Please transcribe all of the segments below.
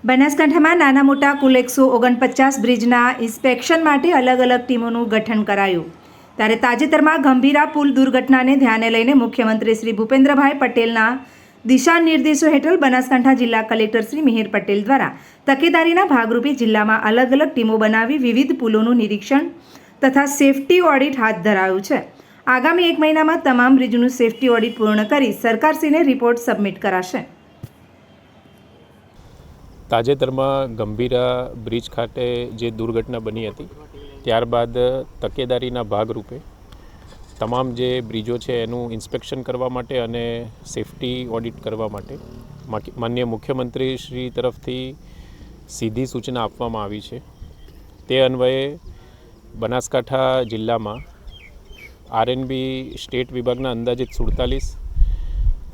બનાસકાંઠામાં નાના મોટા કુલ 149 બ્રિજના ઇન્સ્પેક્શન માટે અલગ અલગ ટીમોનું ગઠન કરાયું. ત્યારે તાજેતરમાં ગંભીરા પુલ દુર્ઘટનાને ધ્યાને લઈને મુખ્યમંત્રી શ્રી ભૂપેન્દ્રભાઈ પટેલના દિશા નિર્દેશો હેઠળ બનાસકાંઠા જિલ્લા કલેક્ટર શ્રી મિહિર પટેલ દ્વારા તકેદારીના ભાગરૂપે જિલ્લામાં અલગ અલગ ટીમો બનાવી વિવિધ પુલોનું નિરીક્ષણ તથા સેફટી ઓડિટ હાથ ધરાયું છે. આગામી 1 મહિનામાં તમામ બ્રિજનું સેફટી ઓડિટ પૂર્ણ કરી સરકારશ્રીને રિપોર્ટ સબમિટ કરાશે. તાજેતરમાં ગંભીરા બ્રિજ ખાતે જે દુર્ઘટના બની હતી ત્યારબાદ તકેદારીના ભાગરૂપે તમામ જે બ્રિજો છે એનું ઇન્સ્પેક્શન કરવા માટે અને સેફટી ઓડિટ કરવા માટે માનનીય મુખ્યમંત્રી શ્રી તરફથી સીધી સૂચના આપવામાં આવી છે. તે અન્વયે બનાસકાંઠા જિલ્લામાં આરએનબી સ્ટેટ વિભાગના અંદાજિત 47,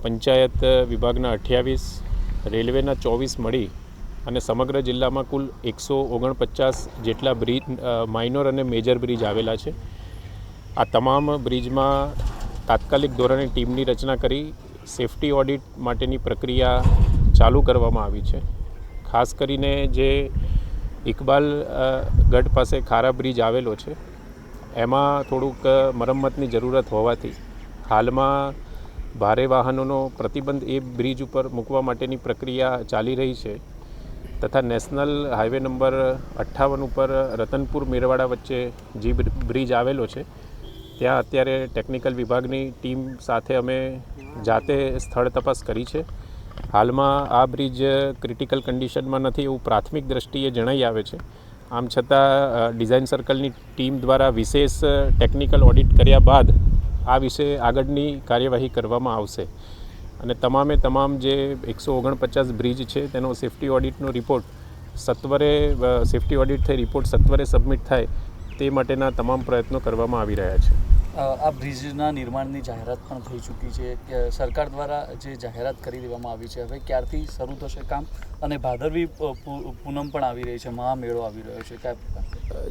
પંચાયત વિભાગના 28, રેલવેના 24 મળી અને સમગ્ર જિલ્લામાં કુલ 149 જેટલા બ્રિજ માઇનોર અને મેજર બ્રિજ આવેલા છે. આ તમામ બ્રિજમાં તાત્કાલિક ધોરણે ટીમની રચના કરી સેફટી ઓડિટ માટેની પ્રક્રિયા ચાલુ કરવામાં આવી છે. ખાસ કરીને જે ઇકબાલ ગઢ પાસે ખારા બ્રિજ આવેલો છે એમાં થોડુંક મરમ્મતની જરૂરત હોવાથી હાલમાં ભારે વાહનોનો પ્રતિબંધ એ બ્રિજ ઉપર મૂકવા માટેની પ્રક્રિયા ચાલી રહી છે. તથા નેશનલ હાઈવે નંબર 58 ઉપર રતનપુર મેરવાડા વચ્ચે જે બ્રિજ આવેલો છે ત્યાં અત્યારે ટેકનિકલ વિભાગની ટીમ સાથે અમે જાતે સ્થળ તપાસ કરી છે. હાલમાં આ બ્રિજ ક્રિટિકલ કન્ડિશનમાં નથી એવું પ્રાથમિક દ્રષ્ટિએ જણાઈ આવે છે. આમ છતાં ડિઝાઇન સર્કલની ટીમ દ્વારા વિશેષ ટેકનિકલ ઓડિટ કર્યા બાદ આ વિશે આગળની કાર્યવાહી કરવામાં આવશે અને તમામ જે 149 બ્રિજ છે તેનો સેફટી ઓડિટનો રિપોર્ટ સેફટી ઓડિટ થઈ રિપોર્ટ સત્વરે સબમિટ થાય તે માટેના તમામ પ્રયત્નો કરવામાં આવી રહ્યા છે. આ બ્રિજના નિર્માણની જાહેરાત પણ થઈ ચૂકી છે કે સરકાર દ્વારા જે જાહેરાત કરી દેવામાં આવી છે હવે ક્યારથી શરૂ થશે કામ અને ભાદરવી પૂનમ પણ આવી રહી છે, મહામેળો આવી રહ્યો છે.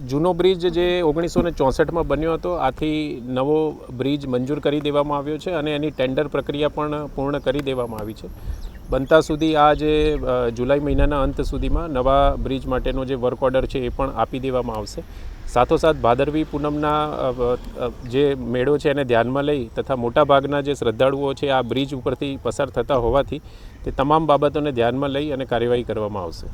જૂનો બ્રિજ જે 1964માં બન્યો હતો આથી નવો બ્રિજ મંજૂર કરી દેવામાં આવ્યો છે અને એની ટેન્ડર પ્રક્રિયા પણ પૂર્ણ કરી દેવામાં આવી છે. બનતા સુધી આ જે જુલાઈ મહિનાના અંત સુધીમાં નવા બ્રિજ માટેનો જે વર્ક ઓર્ડર છે એ પણ આપી દેવામાં આવશે. સાથોસાથ ભાદરવી પૂનમના જે મેળો છે એને ધ્યાનમાં લઈ તથા મોટાભાગના જે શ્રદ્ધાળુઓ છે આ બ્રિજ ઉપરથી પસાર થતા હોવાથી તે તમામ બાબતોને ધ્યાનમાં લઈ અને કાર્યવાહી કરવામાં આવશે.